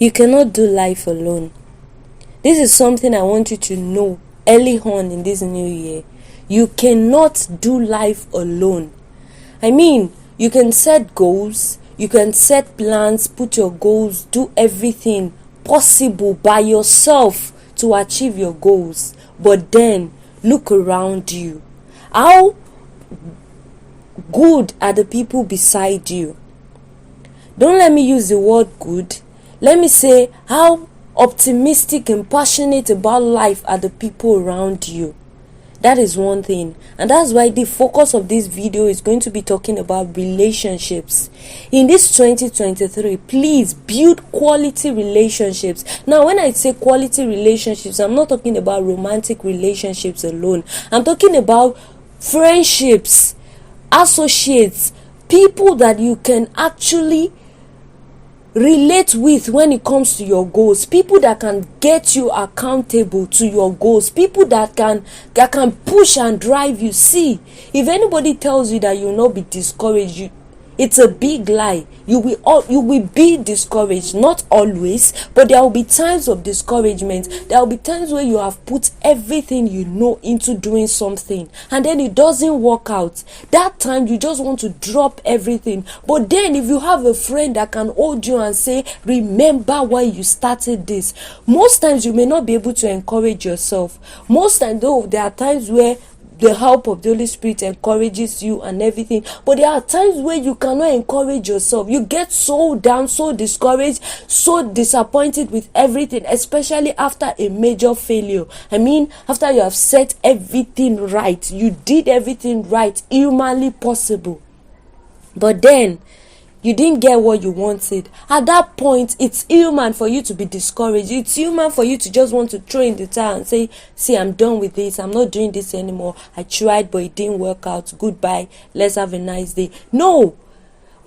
You cannot do life alone. This is something I want you to know early on in this new year. You cannot do life alone. I mean, you can set goals, you can set plans, put your goals, do everything possible by yourself to achieve your goals. But then, look around you. How good are the people beside you? Don't let me use the word good. Let me say, how optimistic and passionate about life are the people around you? That is one thing. And that's why the focus of this video is going to be talking about relationships. In this 2023, please build quality relationships. Now, when I say quality relationships, I'm not talking about romantic relationships alone. I'm talking about friendships, associates, people that you can actually relate with when it comes to your goals, people that can get you accountable to your goals, people that can push and drive you. See, if anybody tells you that you will not be discouraged, it's a big lie. You will be discouraged, not always, but there will be times of discouragement. There will be times where you have put everything you know into doing something and then it doesn't work out. That time you just want to drop everything. But then if you have a friend that can hold you and say, remember why you started this. Most times you may not be able to encourage yourself. Most times though, there are times where the help of the Holy Spirit encourages you and everything, but there are times where you cannot encourage yourself. You get so down, so discouraged, so disappointed with everything, especially after a major failure. I mean, after you have set everything right, you did everything right, humanly possible, but then you didn't get what you wanted. At that point, it's human for you to be discouraged. It's human for you to just want to throw in the towel and say, see, I'm done with this. I'm not doing this anymore. I tried, but it didn't work out. Goodbye. Let's have a nice day. No.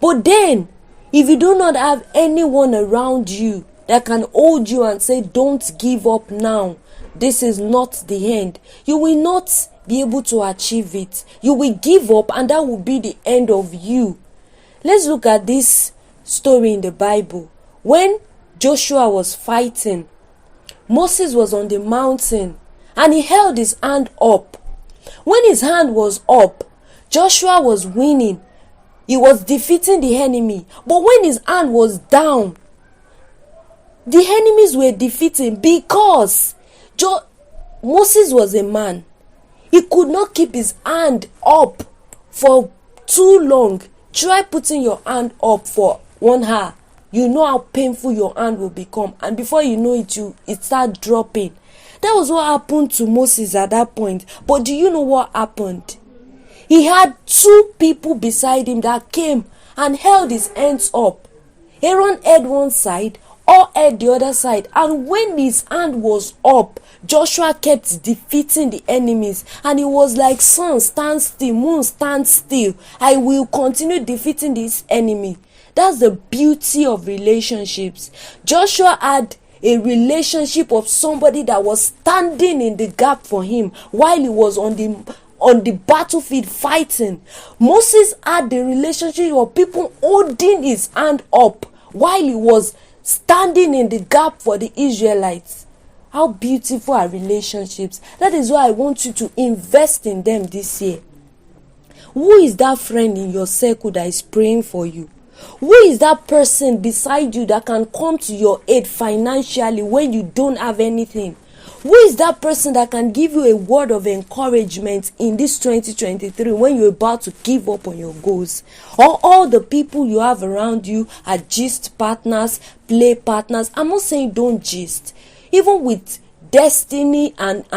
But then, if you do not have anyone around you that can hold you and say, don't give up now, this is not the end, you will not be able to achieve it. You will give up, and that will be the end of you. Let's look at this story in the Bible. When Joshua was fighting, Moses was on the mountain and he held his hand up. When his hand was up, Joshua was winning. He was defeating the enemy. But when his hand was down, the enemies were defeating because Moses was a man. He could not keep his hand up for too long. Try putting your hand up for 1 hour. You know how painful your hand will become. And before you know it, it start dropping. That was what happened to Moses at that point. But do you know what happened? He had 2 people beside him that came and held his hands up. Aaron held one side, Hur held the other side. And when his hand was up, Joshua kept defeating the enemies. And he was like, sun, stand still, moon, stand still. I will continue defeating this enemy. That's the beauty of relationships. Joshua had a relationship of somebody that was standing in the gap for him while he was on the battlefield fighting. Moses had the relationship of people holding his hand up while he was standing in the gap for the Israelites. How beautiful are relationships. That is why I want you to invest in them this year. Who is that friend in your circle that is praying for you? Who is that person beside you that can come to your aid financially when you don't have anything? Who is that person that can give you a word of encouragement in this 2023 when you're about to give up on your goals? Or all the people you have around you are gist partners, play partners. I'm not saying don't gist. Even with destiny and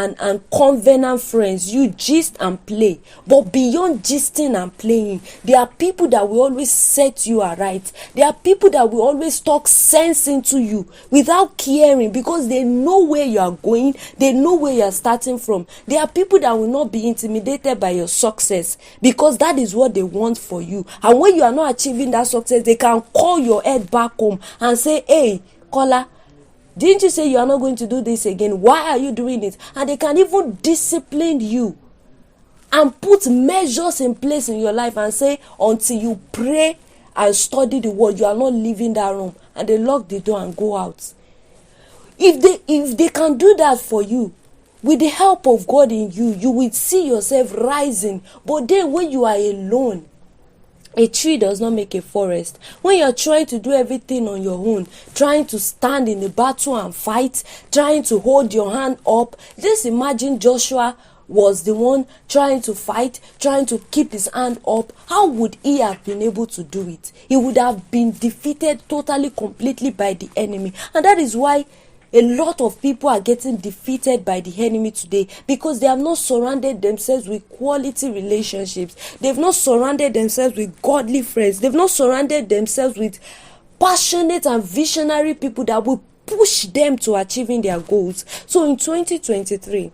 covenant friends, you gist and play. But beyond gisting and playing, there are people that will always set you aright. There are people that will always talk sense into you without caring, because they know where you are going. They know where you are starting from. There are people that will not be intimidated by your success, because that is what they want for you. And when you are not achieving that success, they can call your head back home and say, hey, Kola, didn't you say you are not going to do this again? Why are you doing it? And they can even discipline you and put measures in place in your life and say, until you pray and study the word, you are not leaving that room, and they lock the door and go out. If they can do that for you, with the help of God in you, you will see yourself rising. But then when you are alone, a tree does not make a forest. When you're trying to do everything on your own, trying to stand in the battle and fight, trying to hold your hand up, just imagine Joshua was the one trying to fight, trying to keep his hand up. How would he have been able to do it? He would have been defeated totally, completely by the enemy. And that is why a lot of people are getting defeated by the enemy today, because they have not surrounded themselves with quality relationships. They've not surrounded themselves with godly friends. They've not surrounded themselves with passionate and visionary people that will push them to achieving their goals. So in 2023,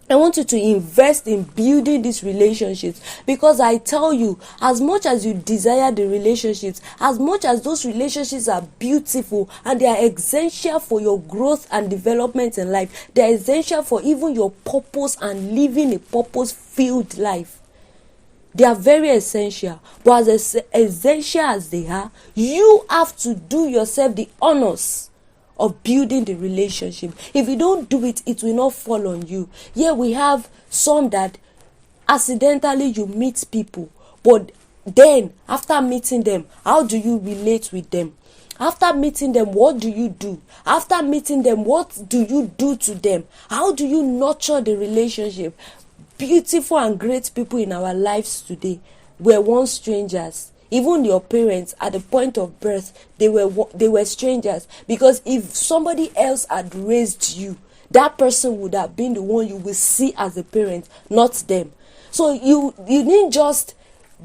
I want you to invest in building these relationships, because I tell you, as much as you desire the relationships, as much as those relationships are beautiful and they are essential for your growth and development in life, they are essential for even your purpose and living a purpose-filled life. They are very essential. But as essential as they are, you have to do yourself the honors of building the relationship. If you don't do it, it will not fall on you. Yeah, we have some that accidentally you meet people, but then after meeting them, how do you relate with them? After meeting them, what do you do? After meeting them, what do you do to them? How do you nurture the relationship? Beautiful and great people in our lives today were once strangers. Even your parents at the point of birth, they were strangers, because if somebody else had raised you, that person would have been the one you will see as a parent, not them. So you didn't just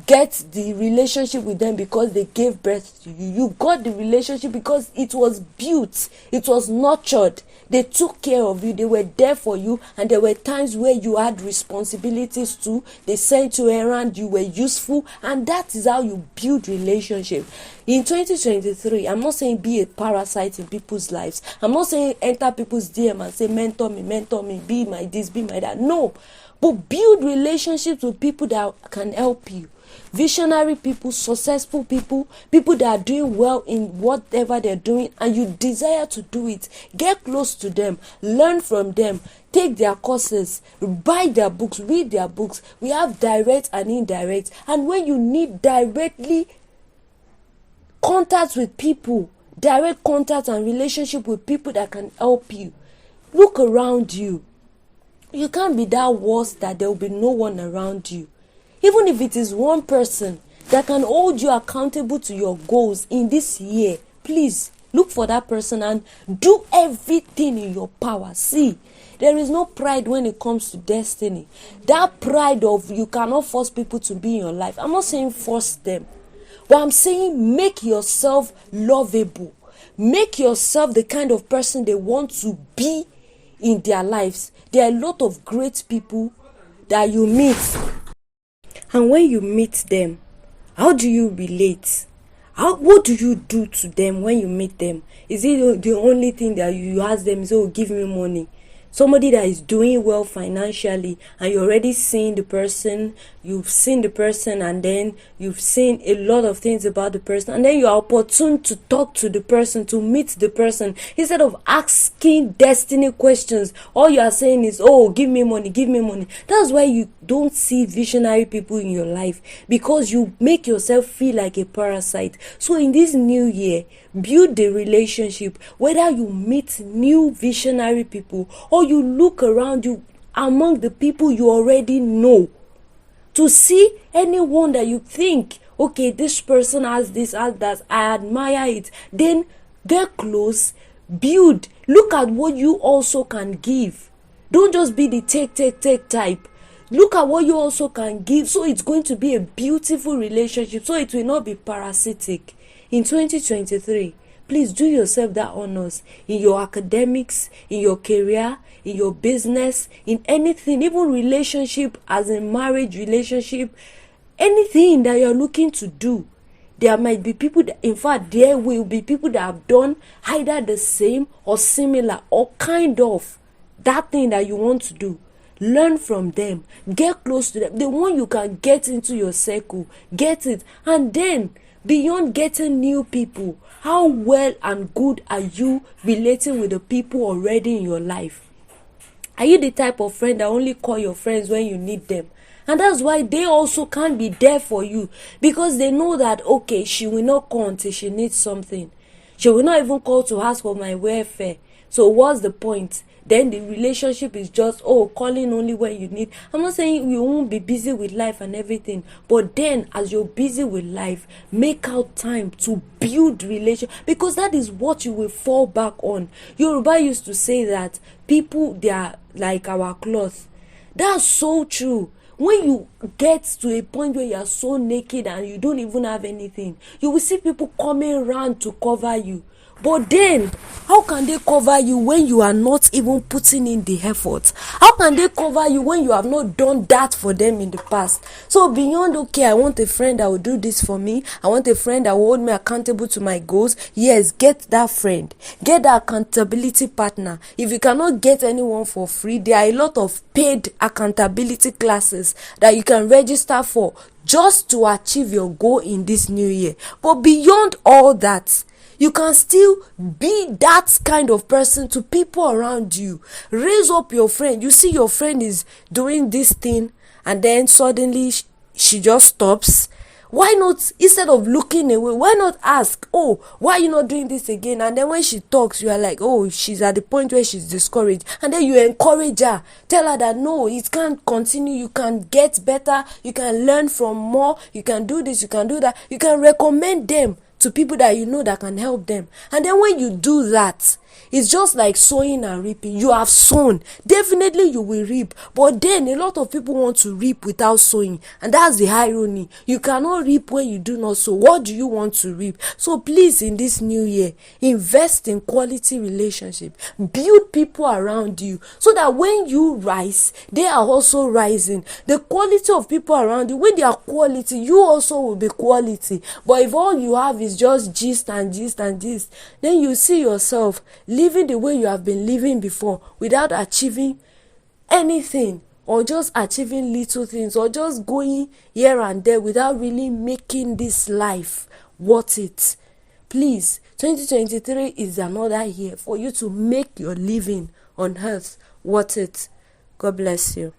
get the relationship with them because they gave birth to you. You got the relationship because it was built, it was nurtured. They took care of you, they were there for you, and there were times where you had responsibilities too. They sent you around, you were useful, and that is how you build relationship. In 2023, I'm not saying be a parasite in people's lives. I'm not saying enter people's DM and say mentor me, be my this, be my that. No, but build relationships with people that can help you. Visionary people, successful people, people that are doing well in whatever they're doing, and you desire to do it. Get close to them, learn from them, take their courses, buy their books, read their books. We have direct and indirect, and when you need directly contact with people, direct contact and relationship with people that can help you, look around you. You can't be that worse that there will be no one around you. Even if it is one person that can hold you accountable to your goals in this year, please look for that person and do everything in your power. See, there is no pride when it comes to destiny. That pride of you cannot force people to be in your life. I'm not saying force them, but I'm saying make yourself lovable. Make yourself the kind of person they want to be in their lives. There are a lot of great people that you meet. And when you meet them, how do you relate? What do you do to them when you meet them? Is it the only thing that you ask them is, oh, give me money? Somebody that is doing well financially, and you're already seeing the person, you've seen the person, and then you've seen a lot of things about the person, and then you are opportune to talk to the person, to meet the person. Instead of asking destiny questions, all you are saying is, oh, give me money, give me money. That's why you don't see visionary people in your life, because you make yourself feel like a parasite. So in this new year, build the relationship, whether you meet new visionary people or you look around you among the people you already know to see anyone that you think, okay, this person has this, has that, I admire it. Then get close, build, look at what you also can give. Don't just be the take type. Look at what you also can give, so it's going to be a beautiful relationship, so it will not be parasitic. In 2023, please do yourself that honors in your academics, in your career, in your business, in anything, even relationship, as in marriage relationship, anything that you're looking to do. There might be people that, in fact, there will be people that have done either the same or similar or kind of that thing that you want to do. Learn from them, get close to them. The one you can get into your circle, get it, and then Beyond getting new people, how well and good are you relating with the people already in your life? Are you the type of friend that only call your friends when you need them? And that's why they also can't be there for you, because they know that, okay, she will not call until she needs something. She will not even call to ask for my welfare. So what's the point? Then the relationship is just, calling only when you need. I'm not saying you won't be busy with life and everything, but then as you're busy with life, make out time to build relation, because that is what you will fall back on. Yoruba used to say that people, they are like our clothes. That's so true. When you get to a point where you are so naked and you don't even have anything, you will see people coming around to cover you. But then, how can they cover you when you are not even putting in the effort? How can they cover you when you have not done that for them in the past? So beyond, okay, I want a friend that will do this for me, I want a friend that will hold me accountable to my goals. Yes, get that friend. Get that accountability partner. If you cannot get anyone for free, there are a lot of paid accountability classes that you can register for just to achieve your goal in this new year. But beyond all that, you can still be that kind of person to people around you. Raise up your friend. You see your friend is doing this thing and then suddenly she just stops. Why not, instead of looking away, why not ask, why are you not doing this again? And then when she talks, you are like, she's at the point where she's discouraged. And then you encourage her. Tell her that no, it can't continue. You can get better. You can learn from more. You can do this. You can do that. You can recommend them to people that you know that can help them. And then when you do that, it's just like sowing and reaping. You have sown, definitely you will reap. But then a lot of people want to reap without sowing, and that's the irony. You cannot reap when you do not sow. What do you want to reap? So please, in this new year, invest in quality relationship. Build people around you so that when you rise, they are also rising. The quality of people around you, when they are quality, you also will be quality. But if all you have is just gist and gist and gist, then you see yourself living the way you have been living before without achieving anything, or just achieving little things, or just going here and there without really making this life worth it. Please, 2023 is another year for you to make your living on earth worth it. God bless you.